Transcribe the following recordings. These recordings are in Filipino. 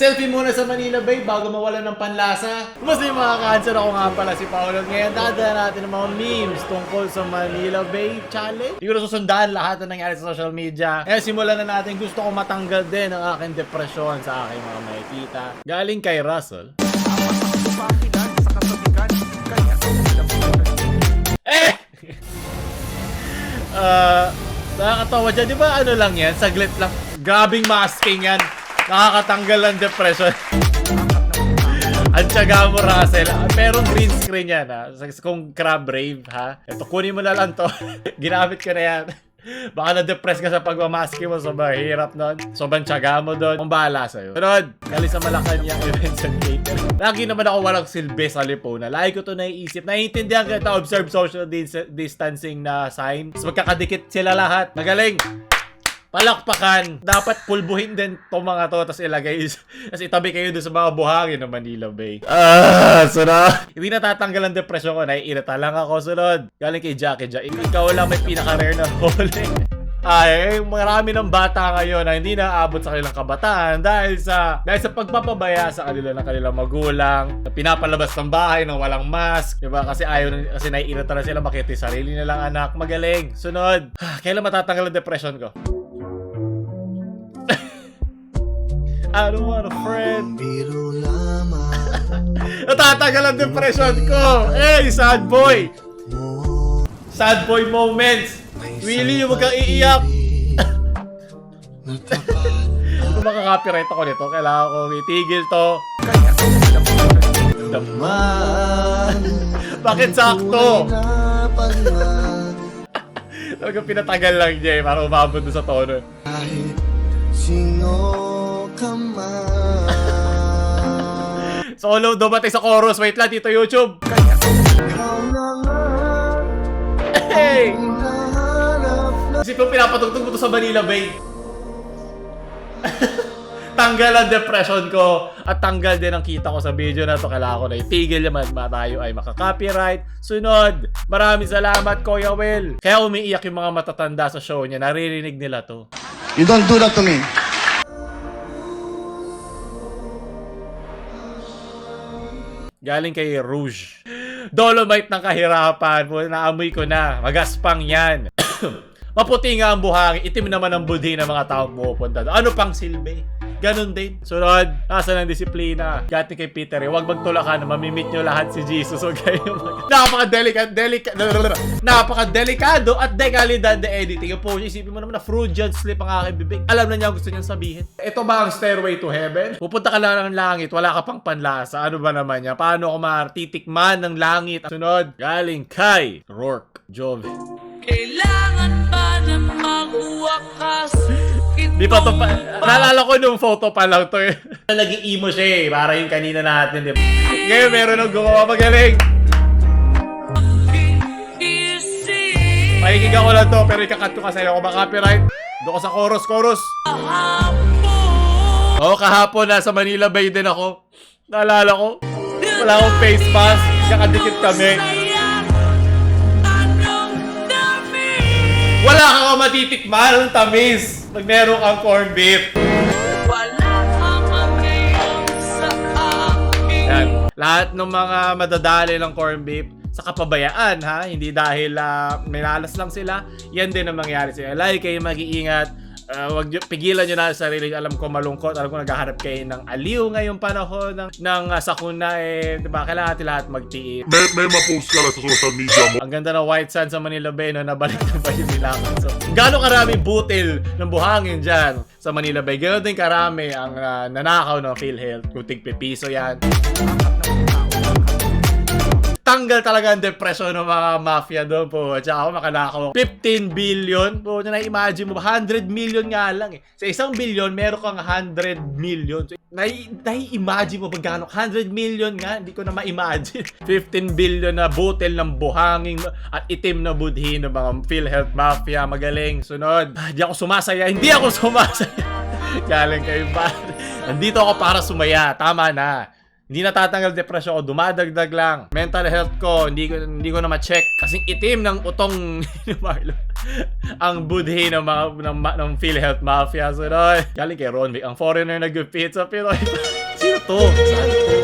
Selfie muna sa Manila Bay bago mawala ng panlasa. Kumusta yung mga cancer? Ako nga pala si Paolo. Ngayon dadala natin ng mga memes tungkol sa Manila Bay Challenge. Hindi ko na susundaan lahat na nangyari sa social media. Kaya simulan na natin. Gusto ko matanggal din ang aking depresyon sa aking mga makikita. Galing kay Russell. Eh! Nakakatawa dyan. Di ba ano lang yan? Saglit lang. Grabing masking yan. Nakakatanggal ng depression. Ang tiyaga mo, Russell. Merong green screen yan, ha? Kung crab rave, ha? Ito, kunin mo na lang to. Ginamit ko na yan. Baka na-depress ka sa pagmamaski mo. Sobrang hirap nun. Sobrang tiyaga mo doon. Kung bahala sa'yo. Sunod, gali sa Malacanang Events and Catering. Lagi naman ako walang silbi sa Lipona. Lagi ko to naiisip. Naiintindihan kita, observe social distancing na sign. Tapos magkakadikit sila lahat. Magaling! Palakpakan. Dapat pulbuhin din itong mga to. Tapos ilagay. Tapos itabi kayo doon sa mga buhangin ng Manila Bay. Sunod. Hindi natatanggal ang depresyon ko. Naiirita lang ako. Sunod. Galing kay Jackie. Ikaw lang may pinaka-rare na hole. Ay, marami ng bata ngayon na hindi naaabot sa kanilang kabataan dahil sa pagpapabaya sa kanila ng kanilang magulang, pinapalabas ng bahay ng walang mask, 'di ba? Kasi kasi naiirita na sila makita yung sarili nilang anak. Magaling. Sunod. Kailan matatanggal ang depression ko? I don't want a friend. Natatanggal ang depression ko. Hey, sad boy. Sad boy moments. Willie, yung wag kang iiyak. Kung makaka-copyright ako nito, kailangan ko itigil to. Bakit sakto? Talagang pinatagal lang niya eh, para umabot doon sa tono. Solo dumating sa chorus. Wait lang, dito YouTube. Hey! Isip mo pinapatugtog mo to sa Manila Bay. Tanggal ang depression ko. At tanggal din ang kita ko sa video na to. Kailangan ko na itigil naman. Tayo ay makaka-copyright. Sunod. Maraming salamat, Kuya Will. Kaya umiiyak yung mga matatanda sa show niya. Naririnig nila to. You don't do that to me. Galing kay Rouge. Dolomite ng kahirapan. Naamoy ko na. Magaspang yan. Maputi nga ang buhangin. Itim naman ang budhi ng mga taong pupunta. Ano pang silbi? Ganon din. Sunod. Nasa ng disiplina. Gati kay Peter. Huwag magtulakan. Mamimit nyo lahat si Jesus. Huwag kayo napaka-delikado at dekalidad na editing. Yung po, isipin mo naman na Freudian slip ang aking bibig. Alam na niya ang gusto niyang sabihin. Ito ba ang stairway to heaven? Pupunta ka lang ng langit. Wala ka pang panlasa. Ano ba naman yan? Paano ako martitikman ng langit? Sunod. Galing kay Rourke Jove. Kailangan ba na magwakas? Di pa to pa. Naalala ko nung photo pa lang to eh. Naging emo siya eh. Para yung kanina natin. Di ba? Ngayon meron nang gumawa magaling. Pakikinggan ko lang to. Pero ikakat ko kasi ako ba-copyright. Doon ko sa chorus. Oo, kahapon nasa Manila Bay din ako. Naalala ko. Wala akong face mask. Kakadikit kami. Wala kang matitikman ng tamis pag meron kang corned beef. Yan. Lahat ng mga madadali ng corned beef sa kapabayaan, ha? Hindi dahil minalas lang sila. Yan din ang mangyari sila. Lagi kayo mag-iingat. Pigilan nyo na sa sarili. Alam ko malungkot. Alam ko naghahanap kayo ng aliw ngayong panahon ng sakuna eh. Diba? Kailangan natin lahat magtiis. May ma-post ka lang sa social media mo. Ang ganda ng white sand sa Manila Bay, no? Nabalik na ba yung nilakan? So, gano'ng karami butil ng buhangin dyan sa Manila Bay? Gano'n din karami ang nanakaw ng PhilHealth. Kung tig-pipiso yan. Tanggal talaga ang depression ng mga mafia doon po. At saka ako makanakaw. 15 billion? Po, na-imagine mo ba? 100 million nga lang eh. Sa 1 billion, meron kang 100 million. So, na-imagine mo ba gano'n? 100 million nga, hindi ko na ma-imagine. 15 billion na butil ng buhangin at itim na budhi ng mga PhilHealth mafia. Magaling. Sunod. Hindi ako sumasaya. Hindi ako sumasaya. Galing kayo ba? Nandito ako para sumaya. Tama na. Hindi natatanggal depression ko, dumadagdag lang. Mental health ko, hindi ko na ma-check. Kasing itim ng utong ni Marlo. Ang budhi ng ng PhilHealth Mafia. So, galing kay Ron Vic, ang foreigner nag-fit sa Pinoy. Sino to? Saan to?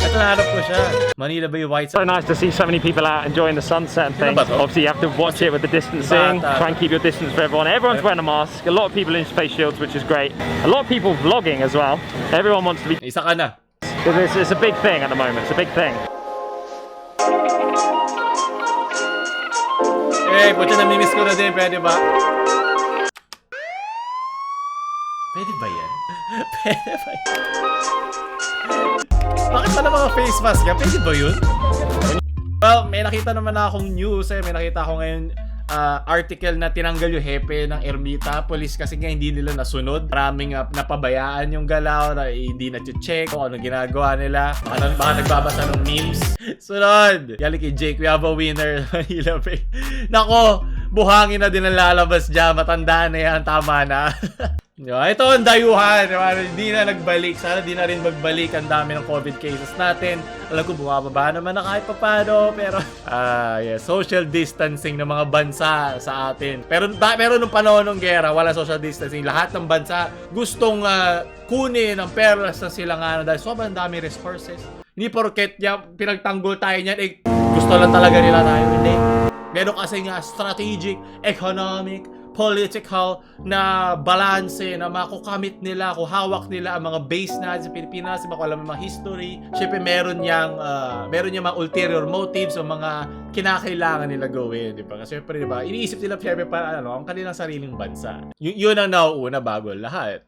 Ito nahanap ko siya. Manila Bay White. So nice to see so many people out enjoying the sunset and things. ba to? Obviously, you have to watch it with the distancing. Bata. Try and keep your distance for everyone. Everyone's wearing a mask. A lot of people in face shields, which is great. A lot of people vlogging as well. Everyone wants to be. Isa ka na. It's a big thing at the moment. It's a big thing. Eh, pucha, namimiss ko na din. Pwede ba? Pwede ba yan? Pwede ba yan? Bakit pala mga face mask ka? Pwede ba yun? Well, may nakita naman na akong news eh. May nakita ako ngayon article na tinanggal yung hepe ng Ermita Police kasi nga hindi nila nasunod. Maraming napabayaan yung galaw na hindi na-check kung ano ginagawa nila. Baka nagbabasa ng memes. Sunod! Yali kay Jake, we have a winner. Manila Bay. Nako, buhangin na din ang lalabas dyan. Matandaan na yan. Tama na. Ito ang dayuhan. Hindi na nagbalik. Sana di na rin magbalik. Ang dami ng COVID cases natin. Alam ko bumababa naman na kahit papano. Pero social distancing ng mga bansa sa atin. Pero nung panahon ng gera, wala social distancing. Lahat ng bansa gustong kunin ang pera sa silanganan dahil sobrang dami resources. Hindi porket pinagtanggol tayo niyan. Gusto lang talaga nila tayo. Hindi. Meron kasi nga strategic, economic, political na balanse na makukamit nila, kung hawak nila ang mga base natin sa Pilipinas, alam ang mga history. Syempre meron niyang mga ulterior motives o mga kinakailangan nila gawin, di ba? Kasi syempre, di ba, iniisip nila syempre para ang kanilang sariling bansa. Yun ang nauuna bago lahat.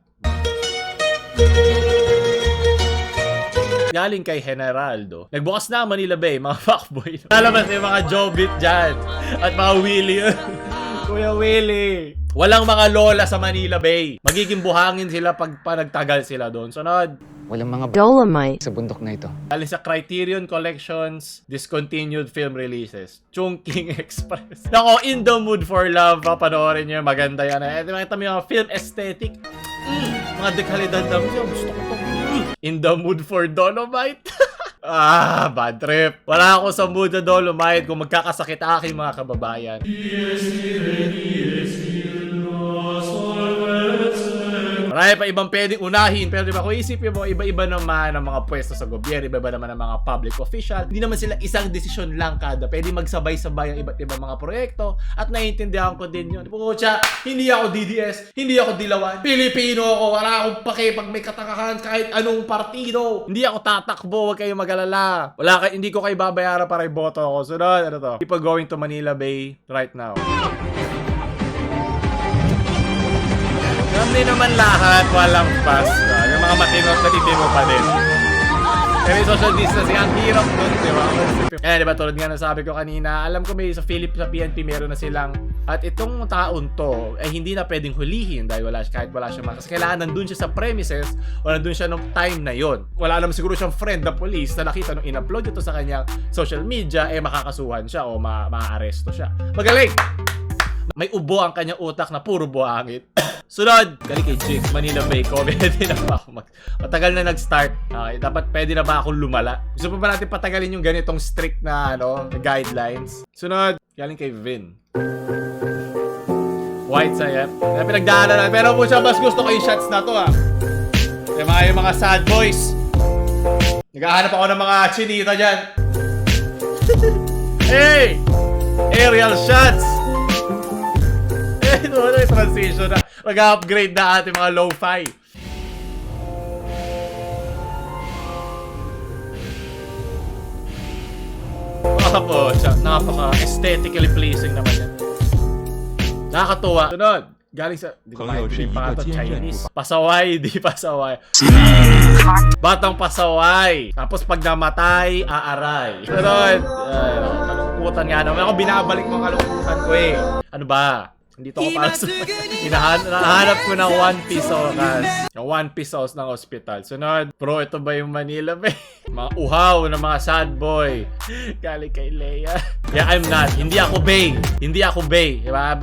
Galing kay Generaldo. Nagbukas na ang Manila Bay, mga fuckboy. Lalabas yung mga Jobit dyan. At mga Willie. Kuya Willie. Walang mga lola sa Manila Bay. Magiging buhangin sila pag nagtagal sila doon. Sunod. Walang mga Dolomite sa bundok na ito. Galing sa Criterion Collections, discontinued film releases. Chungking Express. Nako, In the Mood for Love. Papanoorin nyo. Maganda yan. Ito yung mga film aesthetic. Mga dekalidad na. Gusto ko ito. In the Mood for Dolomite. Bad trip. Wala ako sa mood na Dolomite kung magkakasakit aking mga kababayan. Marami pa ibang pwedeng unahin, pero diba kung isipin mo, iba-iba naman ang mga pwesto sa gobyerno, iba-iba naman ang mga public official. Hindi naman sila isang desisyon lang kada. Pwede magsabay-sabay ang iba't ibang mga proyekto at naiintindihan ko din yun. Pucha, hindi ako DDS, hindi ako Dilawan. Pilipino ako, wala akong pake pag may katakahan kahit anong partido. Hindi ako tatakbo, huwag kayong mag-alala. Hindi ko kayo babayaran para iboto ako. Sunod, ano to? People going to Manila Bay right now. Hindi naman lahat, walang Pasko. Yung mga matino pa din. Pero yung social distancing, ang hirap nun, di ba? Diba, tulad nga nasabi ko kanina, alam ko may sa PNP meron na silang, at itong taon to, hindi na pwedeng hulihin dahil kahit wala siya kasi kailangan nandun siya sa premises o nandun siya nung time na yon. Wala naman siguro siyang friend na police na nakita nung in-upload ito sa kanyang social media, makakasuhan siya o ma-aresto siya. Magaling! May ubo ang kanyang utak na puro buhangit. Sunod, galing kay Jake, Manila Bay. Pwede na ba ako matagal na nag-start. Okay, dapat pwede na ba akong lumala? Gusto pa ba natin patagalin yung ganitong strict na guidelines? Sunod, galing kay Vin. White sayap. Pinagdaanan na. Pero po siya, mas gusto ko yung shots na to yung mga sad boys. Naghahanap ako ng mga chinita dyan. Hey! Aerial shots! Ito na yung transition na mag-upgrade na ating mga lo-fi. Napaka-aesthetically pleasing naman yan. Nakakatuwa. Sunod. Galing sa... Di ko maintindihan pa ito. Chinese. Pasaway. Di pasaway. Batang pasaway. Tapos pag namatay, aaray. Sunod. Kalungkutan nga naman. Ako binabalik mo kalungkutan ko eh. Ano ba? Dito ako para sa... Hinahanap ko ng 1 piso kas. Yung 1 pesos ng hospital. Sunod. Bro, ito ba yung Manila Bay? Mga uhaw na mga sad boy. Galing kay Leia. Yeah, I'm not. Hindi ako bay. Hindi ako bay. Diba?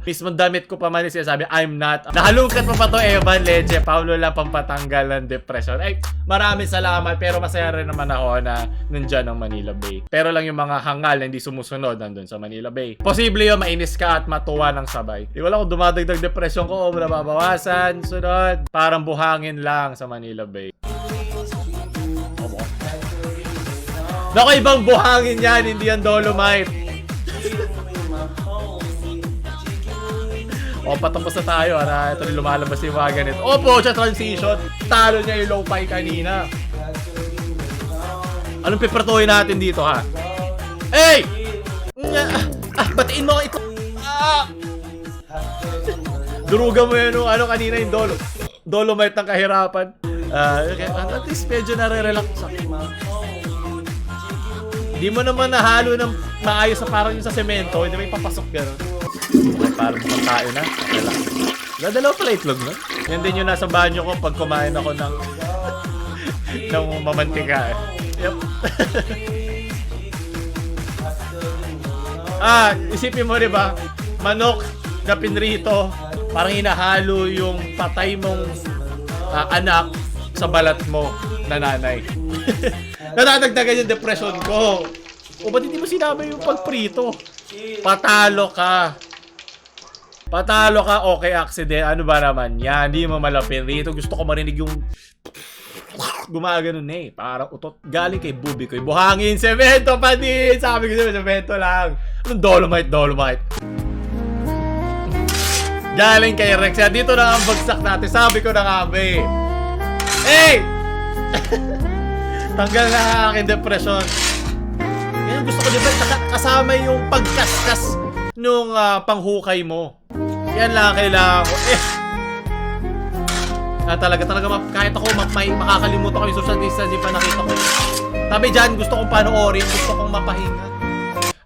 Mismong damit ko pa man siya sabi, I'm not. Nahalungkat pa to Evan Leche. Paulo lang pampatanggal ng depression. Ay, maraming salamat. Pero masaya rin naman ako na nandyan ang Manila Bay. Pero lang yung mga hangal na hindi sumusunod nandun sa Manila Bay. Posible yun, mainis ka at matuwa ng sabay. Di wala kung dumadagdag depression ko o nababawasan. Sunod. Parang buhangin lang sa Manila Bay. Naku, ibang buhangin yan, hindi yan Dolomite. O, patapos na tayo. Ito rin lumalabas yung mga ganito. Opo, siya transition. Talo niya yung low-fi kanina. Anong pipertuhin natin dito, ha? Hey! Batiin mo ito. Durugan mo yun ano kanina yung Dolomite ng kahirapan. Okay. At least medyo nare-relax ako. Hindi mo naman nahalo ng maayos na parang yung sa semento. Hindi may papasok gano'n. Okay, parang mukhang tayo na. Relax. Dadalaw pala itlog, no? Yan din yung nasa banyo ko pag kumain ako ng mamantika. Yep. Isipin mo diba? Manok na pinrito. Parang hinahalo yung patay mong anak sa balat mo na nanay. Nadadagdagan yung depression ko. O ba't hindi mo sinabi yung pagprito? Patalo ka. Patalo ka, okay, accident. Ano ba naman yan? Hindi mo malapin rito. Gusto ko marinig yung gumaganon eh. Parang utot. Galing kay Bubi ko. Buhangin, semento pa din. Sabi ko sa'yo, semento lang. Anong Dolomite? Galing kay Rex. Dito na ang bagsak natin. Sabi ko na nga ba eh. Hey! Tanggal na ang aking depression. Yan gusto ko diba kasama yung pagkaskas nung panghukay mo. Yan lang kailangan ko. Talaga kahit ako makakalimutan ko yung social distancing pa nakita ko. Sabi dyan, gusto kong panoorin, gusto kong mapahinga.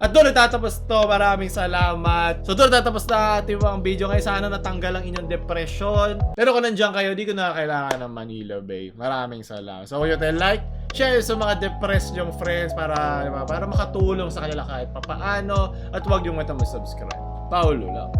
At doon nagtatapos to. Maraming salamat. So doon nagtatapos na ating mga video. Ngayon sana natanggal ang inyong depression. Pero kung nandiyan kayo, di ko na kailangan ng Manila Bay. Maraming salamat. So huwag yung like, share sa mga depressed yung friends para makatulong sa kanila kahit papaano. At huwag yung subscribe. Paulo lang.